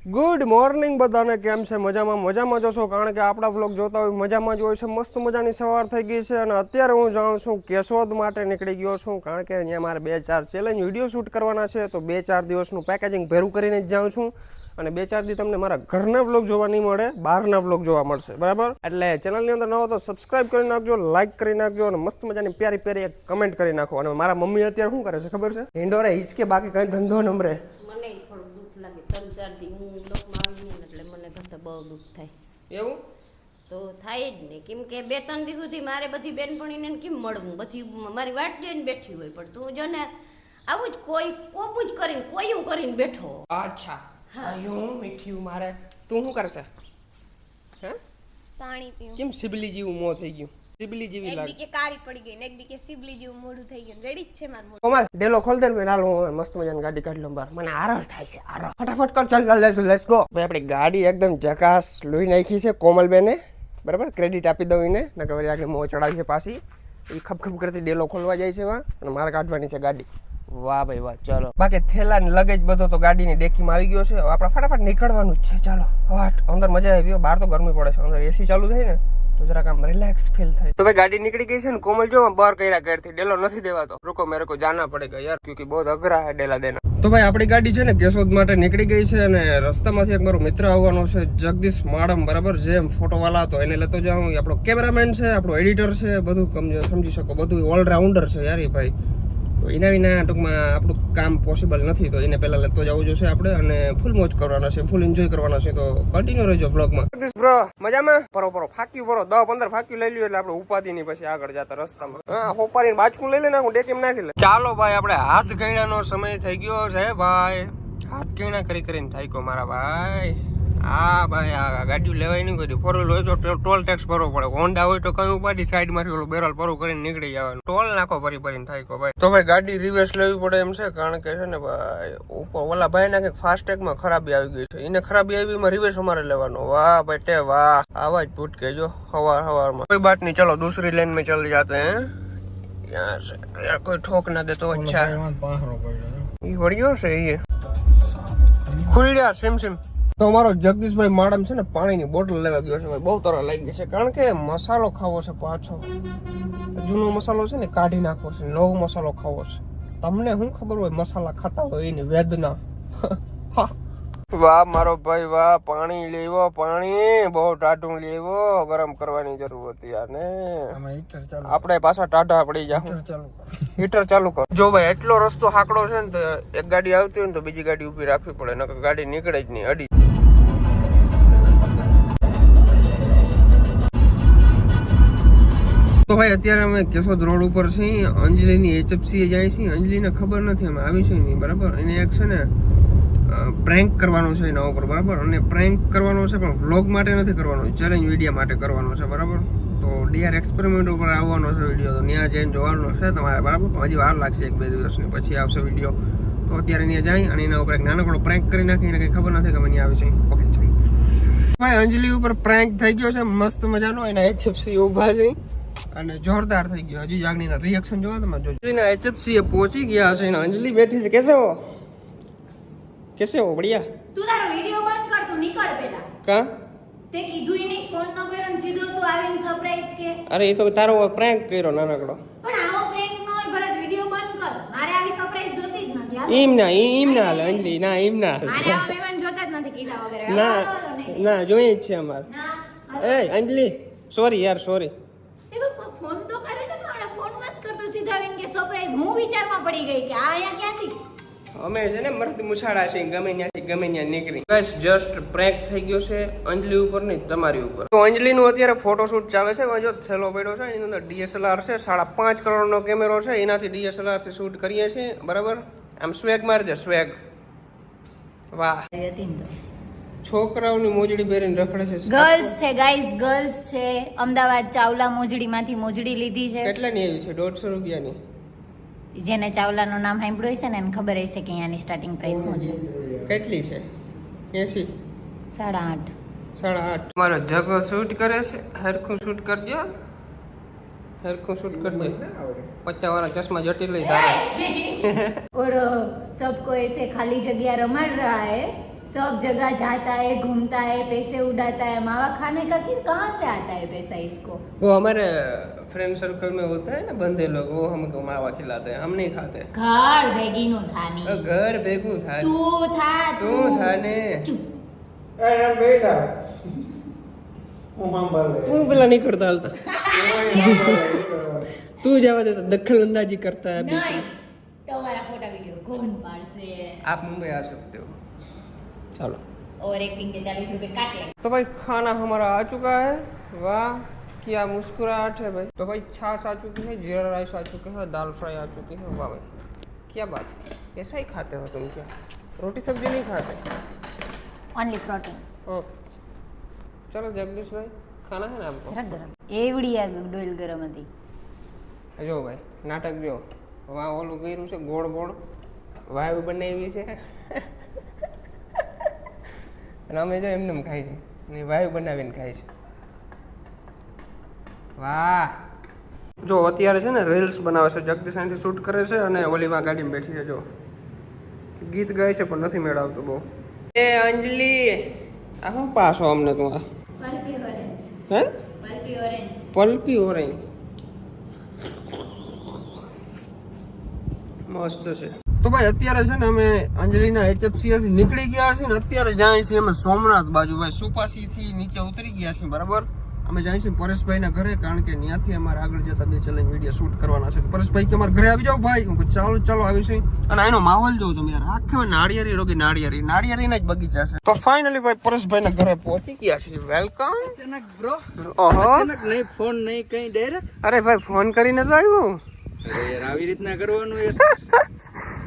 Good morning બધાને. કેમ છે? મજામાં જશો, કારણ કે આપણા વ્લોગ જોતા હોય મજામાં જ હોય છે. મસ્ત મજાની સવાર થઈ ગઈ છે અને અત્યારે હું જાઉં છું કેશોદ માટે નીકળી ગયો છું, કારણ કે અહીંયા મારે 2-4 ચેલેન્જ વિડીયો શૂટ કરવાના છે. તો 2-4 દિવસનું પેકેજિંગ ભેરું કરીને જ જાઉં છું અને 2-4 દી તમને મારા ઘરના વ્લોગ જોવા નહીં મળે, બહારના વ્લોગ જોવા મળશે, બરાબર? એટલે ચેનલની અંદર ન હો તો સબસ્ક્રાઇબ કરી નાખજો, લાઇક કરી નાખજો અને મસ્ત મજાની પ્યારી એક કમેન્ટ કરી નાખો. અને મારા મમ્મી અત્યારે શું કરે છે ખબર છે? હિંડોરે હિંચકે, બાકી કઈ ધંધો નમરે. મને થોડું દુઃખ લાગે, 3-4 દી હું લોકમાં આવી ને એટલે મને ઘરથી બહુ દુઃખ થાય. એવું તો થાય જ નહીં, કેમ કે 2-3 દી સુધી મારે બધી બેનપણીને કેમ મળવું, પછી મારી વાટ જોઈને બેઠી હોય. પણ તું જો ને આવું જ કોપું જ કરીને કોયું કરીને બેઠો. અચ્છા, હું મીઠી મારે. તું શું કરશે? હે? પાણી પીવું. કેમ સિબલી જેવું મોં થઈ ગયું? સિબલી જેવી એક લાગે. દી કે કાળી પડી ગઈ ને એક દી કે સિબલી જેવું મોઢું થઈ ગયું. રેડી જ છે મારું મોઢું. કોમલ ડેલો ખોલ દે ને, હાલ હું મસ્ત મજાની ગાડી કાઢી લઉં બહાર. મને આરસ થાય છે, આરસ. ફટાફટ કર, ચાલ લેટ્સ ગો. ભાઈ આપણી ગાડી એકદમ જકાસ લોહી નાખી છે કોમલ બેને, બરાબર? ક્રેડિટ આપી દઉં એને, નકર વળી આગળ મોં ચડાવી છે પાછી. એ ખપ કરતી ડેલો ખોલવા જાય છે વા, અને મારે કાઢવાની છે ગાડી. વાહ ભાઈ વાહ, ચાલો. બાકી થેલા ને લગેજ બધો તો ગાડીની ડેકીમાં આવી ગયો છે. હવે આપણે ફટાફટ નીકળવાનું જ છે. ચાલો હટ. અંદર મજા આવી. બહાર તો ગરમી પડે છે, અંદર એસી ચાલુ થાય ને તો જરાક આમ રિલેક્સ ફીલ થાય. તો ભાઈ ગાડી નીકળી ગઈ છે ને કોમલ જો બહાર કર્યા ઘરથી ડેલો નથી દેવાતો. રૂકો મેરે કો જાના પડેગા યાર, ક્યોંકि બહુ અઘરા હે ડેલા દેના. તો ભાઈ આપણી ગાડી છે ને કેશોદ માટે નીકળી ગઈ છે અને રસ્તામાંથી એક મારો મિત્ર આવવાનો છે, જગદીશ માડમ, બરાબર? જેમ ફોટો વાળા હતો એને લેતો જાઉં. આપણો કેમેરામેન છે, આપણો એડિટર છે, બધું સમજી શકો, બધું ઓલરાઉન્ડર છે યાર એ ભાઈ. તો એના વિના ટૂંકમાં આપણું કામ પોસિબલ નથી, તો એને પહેલા લેતો જવું જોશે આપણે અને ફૂલ મોજ કરવાના છે, ફૂલ એન્જોય કરવાના છે. તો કન્ટિન્યુ રહેજો વ્લોગમાં. બ્રો મજામાં? પરો ફાક્યું પરો 10-15 ફાક્યું લઈ લ્યો એટલે આપણે ઉપાધિ ની પછી આગળ જતા રસ્તામાં. હા, હોપારીને બાચકું લઈ લે ને, હું ડેકીમ નાખી લે. ચાલો ભાઈ, આપણે હાથ ગયણાનો સમય થઈ ગયો છે ભાઈ. હાથ ગયણા કરીને થાક્યો મારા ભાઈ. હા ભાઈ, આ ગાડીઓ લેવાય નહીં કોઈ. 4 વ્હીલ હોય તો ટોલ ટેક્સ ભરવો પડે. હોન્ડા હોય તો કઈ ઉપાડી સાઈડ માંથી ઓલું બેરલ પરું કરીને નીકળી જવાનું. ટોલ નાખો ભરીને થાય ભાઈ. તો ભાઈ ગાડી રિવર્સ લેવી પડે એમ છે, કારણ કે છે ને ભાઈ ઉપર ઓલા ભાઈ ના કંઈક ફાસ્ટેગમાં ખરાબી આવી ગઈ છે. એને ખરાબી આવી, એમાં રિવર્સ અમારે લેવાનો. વાહ ભાઈ ટે વાહ, આવા જ ભૂટકે જો હવારમાં. કોઈ બાત નહીં, ચલો દૂસરી લાઈન में चल जाते हैं. यार कोई ठोक ना दे तो अच्छा है. ये बढ़िया છે ये. ખુલ જા સિમ. તો અમારો જગદીશભાઈ માડમ છે ને પાણીની બોટલ લેવા ગયો છે ભાઈ. બહુ તરસ લાગી ગઈ છે, કારણ કે મસાલો ખાવો છે પાછો. જૂનો મસાલો છે ને કાઢી નાખવો છે, નવો મસાલો ખાવો છે. તમને શું ખબર હોય મસાલા ખાતા હોય એની વેદના. વાહ મારો ભાઈ વાહ, પાણી લેવો, પાણી બહુ ટાઢું લેવો, ગરમ કરવાની જરૂર હતી આને. આપણે પાછા ટાઢા પડી જા. હીટર ચાલુ કર. જો ભાઈ એટલો રસ્તો હાકડો છે ને, તો એક ગાડી આવતી હોય ને તો બીજી ગાડી ઉભી રાખવી પડે, નકર ગાડી નીકળે જ નહીં અડી. તો ભાઈ અત્યારે અમે કેશોદ રોડ ઉપર છીએ, અંજલિની HFC જાય છીએ. અંજલિને ખબર નથી અમે આવી છે નહીં, બરાબર? એને એક છે ને પ્રેન્ક કરવાનો છે એના ઉપર, બરાબર? અને પ્રેન્ક કરવાનો છે પણ વ્લોગ માટે નથી કરવાનો, ચેલેન્જ વિડીયો માટે કરવાનો છે, બરાબર? તો DR એક્સપેરિમેન્ટ ઉપર આવવાનો છે વિડીયો, તો ત્યાં જઈને જોવાનો છે તમારે, બરાબર? હજી વાર લાગશે 1-2 દિવસની, પછી આવશે વિડીયો. તો અત્યારે ત્યાં જાય અને એના ઉપર એક નાનકડો પ્રેન્ક કરી નાખી. એને કંઈ ખબર નથી કે અમે ત્યાં આવી છે. ઓકે ચલો ભાઈ, અંજલિ ઉપર પ્રેન્ક થઈ ગયો છે મસ્ત મજાનો. એના HFC ઊભા છે અને જોરદાર થઈ ગયો. હજી જાગનીના રિએક્શન જોવા તમે જોજો. એના HFC એ પહોંચી ગયા છે અને અંજલિ બેઠી છે. कैसे हो बढ़िया? તું તારો વિડિયો બંધ કર, તું નીકળ પેલા. કા? તે કીધું ઈ નહીં, ફોન ન કર્યો ને સીધો તું આવીને સરપ્રાઈઝ કે. અરે એ તો તારો પ્રેન્ક કર્યો નાનકડો. પણ આવો પ્રેન્ક ન હોય, ભરત વિડિયો બંધ કર. મારે આવી સરપ્રાઈઝ જોતી જ નથી. હાલો. એમ ના હાલે અંજલિ, ના એમ ના હાલે. મારે આ મહેમાન જોતા જ નથી કીધા વગર. ના જોઈએ જ છે અમારે. એ અંજલિ સોરી યાર, સોરી. એ બાપા ફોન તો કરે ને, મારા ફોન નથી કરતો, સીધા આવીને કે સરપ્રાઈઝ. હું વિચારમાં પડી ગઈ કે આ અહીંયા ક્યાંથી. અમે છે ને મરદ મુસાડા છે, ગમે ત્યાં નીકળી. બસ જસ્ટ પ્રેન્ક થઈ ગયો છે અંજલિ ઉપર નહીં, તમારી ઉપર. તો અંજલિ નું અત્યારે ફોટોશૂટ ચાલે છે. જો થેલો પડ્યો છે, એની અંદર DSLR છે, 5.5 કરોડનો કેમેરો છે, એનાથી DSLR થી શૂટ કરીએ છીએ, બરાબર? આમ સ્વેગ મારી દે, સ્વેગ. વાહ, છોકરાઓની મોજડી પહેરીને રખડે છે. ગર્લ્સ છે ગાઈઝ, ગર્લ્સ છે. અમદાવાદ ચાવલા મોજડીમાંથી મોજડી લીધી છે. કેટલાની આવી છે? 150 રૂપિયાની. જેને ચાવલાનું નામ સાંભળ્યું હશે ને એને ખબર હશે કે અહીંયાની સ્ટાર્ટિંગ પ્રાઇસ શું છે. કેટલી છે? 80? 8.5. 8.5. મારો જગો શૂટ કરે છે. હરખું શૂટ કરજો, हरको शूट कर दे 50 वाला चश्मा जटिल ही था और सबको ऐसे खाली जगह रमड़ रहा है सब जगह जाता है, घूमता है, पैसे उड़ाता है, मावा खाने का कहाँ से आता है पैसा इसको? वो हमारे फ्रेंड सर्कल में होता है ना बंदे लोग, वो हमको मावा खिलाते हैं, हम नहीं खाते। घर भेगी नो थानी, घर भेगू था तू था ने चुप। તું પેલા નહીં કરતા હાલતા તું જવા દેતા દખલ અંદાજી करता है नहीं, तुम्हारा फोटो वीडियो कौन पाड़से? आप मुंबई आ सकते हो। चलो और एक्टिंग के 40 रुपए काट ले। तो भाई खाना हमारा आ चुका है। वाह क्या मुस्कुराहट है भाई। तो भाई छाछ आ चुकी है, जीरा राइस आ चुके हैं, दाल फ्राई आ चुकी है। वाह भाई क्या बात है, ऐसा ही खाते हो तुम क्या? रोटी सब्जी नहीं खाते? Only protein. ओके चलो जगदीश भाई खाना है ना आपको? जरा गरम एवड़ी आ डोल गरम હતી। જો ભાઈ નાટક જો વાહ ઓલું કર્યું છે ગોળ ગોળ વાયુ બનાવી છે અને અમે જો એમને ખાઈ છે ને વાયુ બનાવીને ખાઈ છે। વાહ જો અત્યારે છે ને રીલ્સ બનાવે છે જગદીશ અહીંથી શૂટ કરે છે અને ઓલીમાં ગાડીમાં બેઠી છે। જો ગીત ગાય છે પણ નથી મેળવતું બહુ। એ અંજલિ આ શું પાછો અમને તું આ પલ્પી ઓરેન્જ। હે પલ્પી ઓરેન્જ। પલ્પી ઓરેન્જ મસ્ત છે। તો ભાઈ અત્યારે છે ને અમે અંજલિના HFCA થી નીકળી ગયા છીએ ને અત્યારે જાય છે અમે સોમનાથ બાજુ ભાઈ સુપાસી થી નીચે ઉતરી ગયા છીએ બરાબર। અમે જાય છે પરેશભાઈ ના ઘરે કારણ કે ત્યાંથી અમારે આગળ જતા બે ચેલેન્જ વિડીયો શૂટ કરવાના છે। પરેશભાઈ કે અમારા ઘરે આવી જાવ ભાઈ, હું કહું ચાલો ચાલો આવી છે। અને એનો માહોલ જોઉં તમે યાર, આખે નાળિયેરી રોકી નાળિયેરીના જ બગીચા છે। તો ફાઇનલી ભાઈ પરેશભાઈ ના ઘરે પહોંચી ગયા છીએ। વેલકમ અચાનક બ્રો, ઓહો અચાનક નહીં ફોન નહીં કઈ ડાયરેક્ટ। અરે ભાઈ ફોન કરીને તો આવ્યું। અરે યાર આવી રીતના કરવાનું યાર।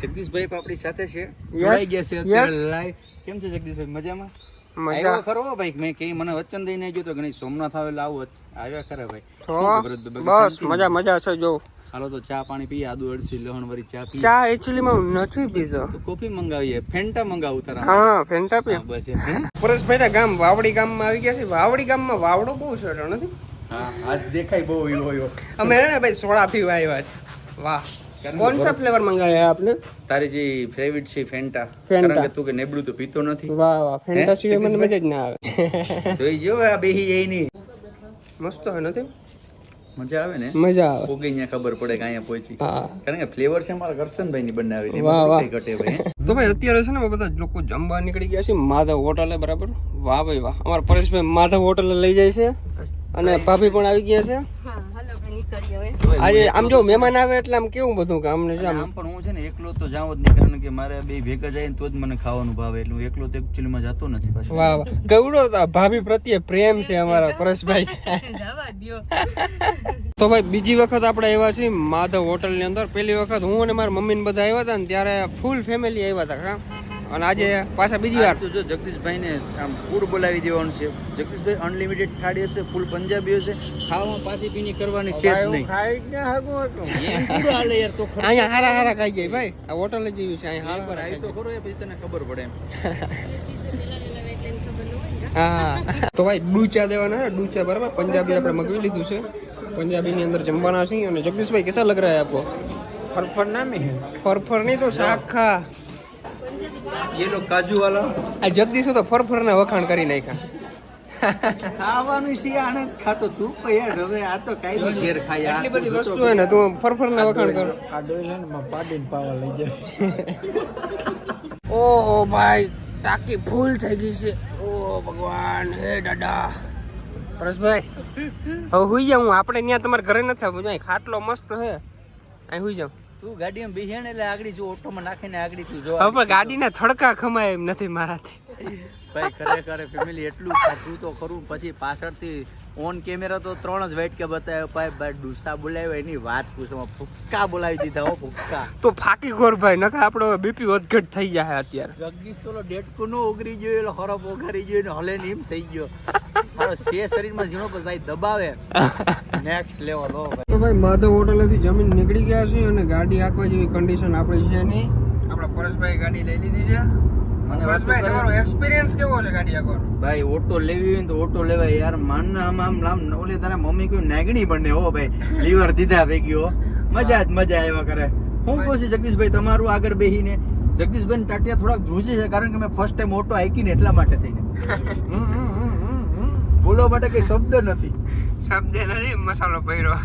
જગદીશભાઈ પણ આપણી સાથે છે, જોડાઈ ગયા છે અત્યારે લાઈવ। કેમ છે જગદીશભાઈ, મજામાં? મજા આવ્યો ખરો ભાઈ, મેં કઈ મને વચન દઈને ગયો તો ગણેશ સોમનાથ આવેલા આવું આવ્યા ખરા ભાઈ। તો બસ મજા છે। જો હાલો તો ચા પાણી પીએ, આદુ અળસી લહણ વાળી ચા પીએ। ચા એકચ્યુઅલી માં હું નથી પીતો, તો કોફી મંગાવીએ, ફેન્ટા મંગાવું તારા? હા ફેન્ટા પી। હા, બસ હે? પરેશભાઈ ના ગામ વાવડી ગામમાં આવી ગયા છે। વાવડી ગામમાં વાવડો બહુ છે નથી? હા આજ દેખાય બહુ એવો અમે હે ને ભાઈ સોડા પીવા આવ્યા છે। વાહ कौन सा फ्लेवर मंगाया है आपने? તારી જે ફેવરિટ છે ફેન્ટા, ફેન્ટા। કારણ કે તું કે નેબડું તો પીતો નથી। વાહ વાહ ફેન્ટા સિવાય મને મજા જ ના આવે। જોઈ જો આ બેહી જઈ ની મસ્ત હોય નથી? મજા આવે ને, મજા આવે। પોગી અહીંયા ખબર પડે કે અહીંયા પહોંચી, હા કારણ કે ફ્લેવર છે મારા કરશનભાઈ ની બનાવેલી, વાહ, વાહ। એમાં કઈ ઘટે ભાઈ હે? તો ભાઈ અત્યારે છે ને બધા લોકો જમવા નીકળી ગયા છે માધવ હોટલે બરાબર। વાહ ભાઈ વાહ, અમારા પરેશભાઈ માધવ હોટલે લઈ જાય છે અને ભાભી પણ આવી ગયા છે। આજે આમ જો મહેમાન આવે એટલે આમ કેવું બધું કે અમને જો આમ પણ હું છે ને એકલો તો જાઉં જ નહીં, કારણ કે મારે બે ભેગા જાય ને તો જ મને ખાવાનું ભાવે, એટલે હું એકલો તો એકચ્યુઅલી માં જતો નથી પાછો। વાહ વાહ ગૌડો તો ભાભી પ્રત્યે પ્રેમ છે અમારા પરેશભાઈ। તો ભાઈ બીજી વખત આપણે આવ્યા છીએ માધવ હોટલ ની અંદર। પહેલી વખત હું અને મારા મમ્મી ને બધા આવ્યા હતા ને ત્યારે ફૂલ ફેમિલી આવ્યા હતા, અને આજે પાછા બીજી વાર તો જો જગદીશભાઈ ને આમ ફૂડ બોલાવી દેવાનું છે। જગદીશભાઈ અનલિમિટેડ થાળી હશે, ફૂલ પંજાબી હશે, ખાવામાં પાછી પીની કરવાની છે જ નહીં। એમ પૂરું હાલે યાર તો ખરું। અહીંયા હારા હારા ખાઈ જાય ભાઈ, આ હોટલ જ એવી છે અહીંયા એકવાર હારા આવી તો ખરો, એ પછી તને ખબર પડે એમ। હા તો ભાઈ ડૂચા દેવાના है, डूचा बराबर पंजाबी આપણે મગવી લીધું છે। पंजाबी ની અંદર જમવાના છે। અને જગદીશભાઈ कैसा लग रहा है आपको? ફરફર ના મે ફરફર નહીં તો શાક ખા। ये लोग काजू वाला આ જગદીશ તો ફરફર ના વખાણ કરી નાખ્યા। ખાવાનું છે આને જ ખાતો તું પણ યાર, હવે આ તો કાઈ બી ઘેર ખાય। આ એટલી બધી વસ્તુ હોય ને તું ફરફર ના વખાણ કર। આ ડોયલા ને માં પાડીને પાવા લઈ જાય। ઓહો ભાઈ ટાંકી ફૂલ થઈ ગઈ છે। ઓ ભગવાન હે દાદા। પરેશભાઈ હવે હુઈ જાઉં હું, આપણે ત્યાં તમારા ઘરે નથી આવું, ત્યાં ખાટલો મસ્ત છે, અહીં હુઈ જાઉં। તું ગાડીમાં બેહે ને એટલે આગળ જો ઓટોમાં નાખીને આગળ તું જો હવે પણ ગાડીના થડકા ખમાય એમ નથી મારાથી। ભાઈ ખરેખર ફેમિલી એટલું ખાતું તો ખરું, પછી પાછળથી ઓન કેમેરા તો 3 જ વાઇટ કે બતાવ્યો, ભાઈ ડુસા બોલાવ્યો એની વાત પૂછો, ફુક્કા બોલાવી દીધા હો ફુક્કા। તો ફાકી ગોર ભાઈ નકા આપણો બીપી વધઘટ થઈ જાય અત્યારે। જગદીશ તો ડેટકો નો ઓગરી ગયો, એટલે હરફ ઓગારી ગયો ને હલે ને એમ થઈ ગયો। મારો શે શરીરમાં ઝીણો પર ભાઈ દબાવે નેક્સ્ટ લેવલ હો ભાઈ। તો ભાઈ માધવ હોટેલેથી જમીન નીકળી ગયા છે અને ગાડી આંકવા જેવી કન્ડિશન આપણી છે નહીં। આપણા પરેશભાઈ ગાડી લઈ લીધી છે। પરેશભાઈ તમારો એક્સપિરિયન્સ કેવો છે ગાડી આંકવાનો? ભાઈ ઓટો લેવી હોય તો ઓટો લેવાય યાર, માન આમ ઓલી તારા મમ્મી કોઈ નાગણી બને હો ભાઈ, લીવર દીધા ભેગી હો, મજા જ મજા આવ્યા કરે। હું કહું છું જગદીશભાઈ તમારું આગળ બેહીને જગદીશભાઈ ટાટિયા થોડાક ધ્રુજે છે કારણ કે મેં ફર્સ્ટ ટાઈમ ઓટો હાઈકી ને એટલા માટે થઈને બોલવા માટે કઈ શબ્દ નથી. શબ્દ નથી, મસાલો ભર્યો.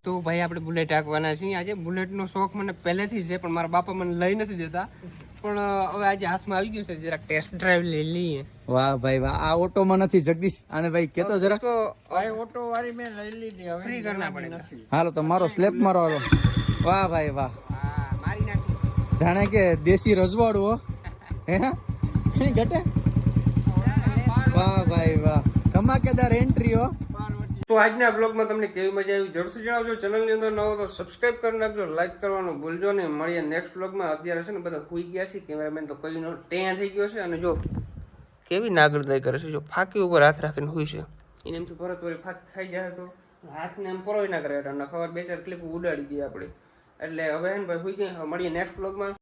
તો ભાઈ આપણે બુલેટ હાંકવાના છીએ આજે. બુલેટનો શોખ મને પહેલેથી છે, પણ મારા બાપા મને લઈ નથી દેતા. પણ હવે આજે હાથમાં આવી ગયું છે, જરાક ટેસ્ટ ડ્રાઈવ લઈ લઈએ. વાહ ભાઈ વાહ, આ ઓટોમાં નથી જગદીશ. અને ભાઈ કેતો જરા इसको ऑटो वाली में लई लीजिए, હવે ફ્રી करना पड़ेगा. હાલો તો મારો સ્લેપ મારો હાલો. વાહ ભાઈ વાહ, હા, મારી નાખી. જાણે કે દેશી રજવાડું હો. હે ઘટે. વાહ ભાઈ વાહ, ધમાકેદાર એન્ટ્રી હો. તો આજના બ્લોગમાં તમને કેવી મજા આવી જરૂરથી જણાવજો. ચેનલની અંદર નવો તો સબસ્ક્રાઇબ કરી નાખજો, લાઈક કરવાનું ભૂલજો નહીં. મળીએ નેક્સ્ટ બ્લોગમાં. અત્યારે છે ને બધા સૂઈ ગયા છે, કેમેરામેન તો કઈ નો ટેયા થઈ ગયો છે. અને જો કેવી નાગરદાઈ કરે છે, જો ફાંકી ઉપર હાથ રાખીને હુઈ છે. એને એમથી પરત વળી ફાંકી ખાઈ જાય તો હાથને એમ પરોય ના કરે. એટલે ખબર બે ચાર ક્લિપ ઉડાડી દઈએ આપણે. એટલે હવે હે ને ભાઈ હુઈ જાય. મળીએ નેક્સ્ટ બ્લોગમાં.